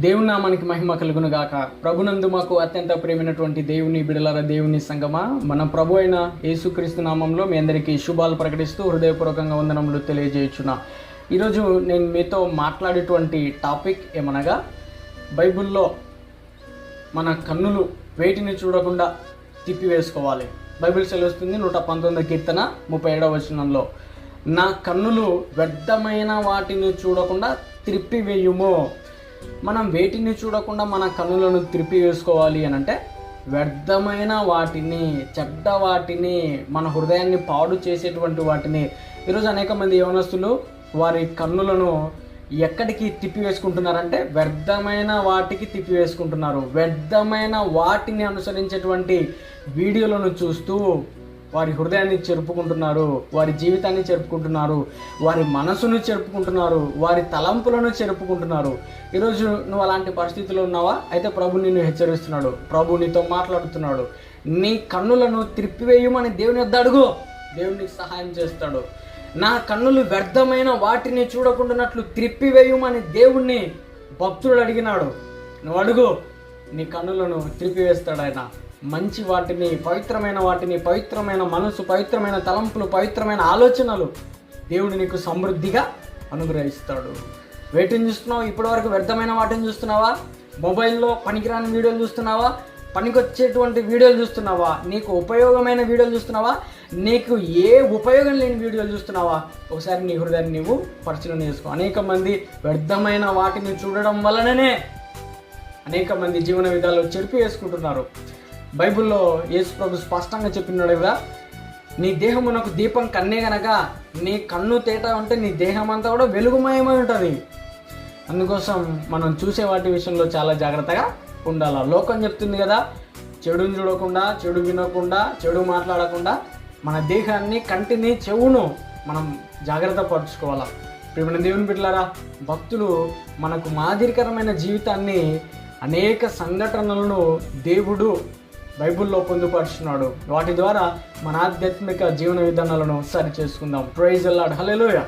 దేవుని నామానికి మహిమ కలుగును గాక. ప్రభునందు మాకు అత్యంత ప్రేమైనటువంటి దేవుని బిడలార, దేవుని సంగమా, మన ప్రభు అయిన యేసుక్రీస్తు నామంలో మీ అందరికీ శుభాలు ప్రకటిస్తూ హృదయపూర్వకంగా వందనములు తెలియజేయుచున్నా. ఈరోజు నేను మీతో మాట్లాడేటువంటి టాపిక్ ఏమనగా, బైబిల్లో మన కన్నులు వేటిని చూడకుండా తిప్పివేసుకోవాలి. బైబిల్ సెలవుస్తుంది 119 కీర్తన 37వ వచనంలో, నా కన్నులు వ్యర్థమైన వాటిని చూడకుండా త్రిప్పివేయుము. మనం వేటిని చూడకుండా మన కన్నులను త్రిప్పి వేసుకోవాలి అని అంటే, వ్యర్థమైన వాటిని, చెడ్డ వాటిని, మన హృదయాన్ని పాడు చేసేటువంటి వాటిని. ఈరోజు అనేక మంది యవనస్తులు వారి కన్నులను ఎక్కడికి తిప్పి వేసుకుంటున్నారంటే, వ్యర్థమైన వాటికి తిప్పి వేసుకుంటున్నారు. వ్యర్థమైన వాటిని అనుసరించేటువంటి వీడియోలను చూస్తూ వారి హృదయాన్ని చెరుపుకుంటున్నారు, వారి జీవితాన్ని చెరుపుకుంటున్నారు, వారి మనసును చెరుపుకుంటున్నారు, వారి తలంపులను చెరుపుకుంటున్నారు. ఈరోజు నువ్వు అలాంటి పరిస్థితుల్లో ఉన్నావా? అయితే ప్రభు నిన్ను హెచ్చరిస్తున్నాడు, ప్రభు నీతో మాట్లాడుతున్నాడు. నీ కన్నులను త్రిప్పివేయమని దేవుని వద్ద అడుగు, దేవుడు నీకు సహాయం చేస్తాడు. నా కన్నులు వ్యర్థమైన వాటిని చూడకుండానట్లు త్రిప్పివేయమని దేవుణ్ణి భక్తుడు అడిగినాడు. నువ్వు అడుగు, నీ కన్నులను త్రిప్పివేస్తాడు ఆయన. మంచి వాటిని, పవిత్రమైన వాటిని, పవిత్రమైన మనసు, పవిత్రమైన తలంపులు, పవిత్రమైన ఆలోచనలు దేవుడు నీకు సమృద్ధిగా అనుగ్రహిస్తాడు. వేటిని చూస్తున్నావు? ఇప్పటివరకు వ్యర్థమైన వాటిని చూస్తున్నావా? మొబైల్లో పనికిరాని వీడియోలు చూస్తున్నావా? పనికొచ్చేటువంటి వీడియోలు చూస్తున్నావా? నీకు ఉపయోగమైన వీడియోలు చూస్తున్నావా? నీకు ఏ ఉపయోగం లేని వీడియోలు చూస్తున్నావా? ఒకసారి నీ హృదయాన్ని నీవు పరిశీలన చేసుకో. అనేక మంది వ్యర్థమైన వాటిని చూడడం వలననే అనేక మంది జీవన విధాలు చెరిపి వేసుకుంటున్నారు. బైబిల్లో యేసు ప్రభు స్పష్టంగా చెప్పినాడు కదా, నీ దేహమునకు దీపం కన్నే గనక నీ కన్ను తేట ఉంటే నీ దేహం అంతా కూడా వెలుగుమయమై ఉంటుంది. అందుకోసం మనం చూసే వాటి విషయంలో చాలా జాగ్రత్తగా ఉండాలి. లోకం చెప్తుంది కదా, చెడుని చూడకుండా, చెడు వినకుండా, చెడు మాట్లాడకుండా మన దేహాన్ని, కంటిని, చెవును మనం జాగ్రత్త పరుచుకోవాలా. ప్రియమైన దేవుని బిడ్డలారా, భక్తులు మనకు మాదిరికరమైన జీవితాన్ని, అనేక సంఘటనలను దేవుడు బైబిల్లో పొందుపరుచున్నాడు. వాటి ద్వారా మన ఆధ్యాత్మిక జీవన విధానాలను సరి చేసుకుందాం. Praise the lord. హల్లెలూయా.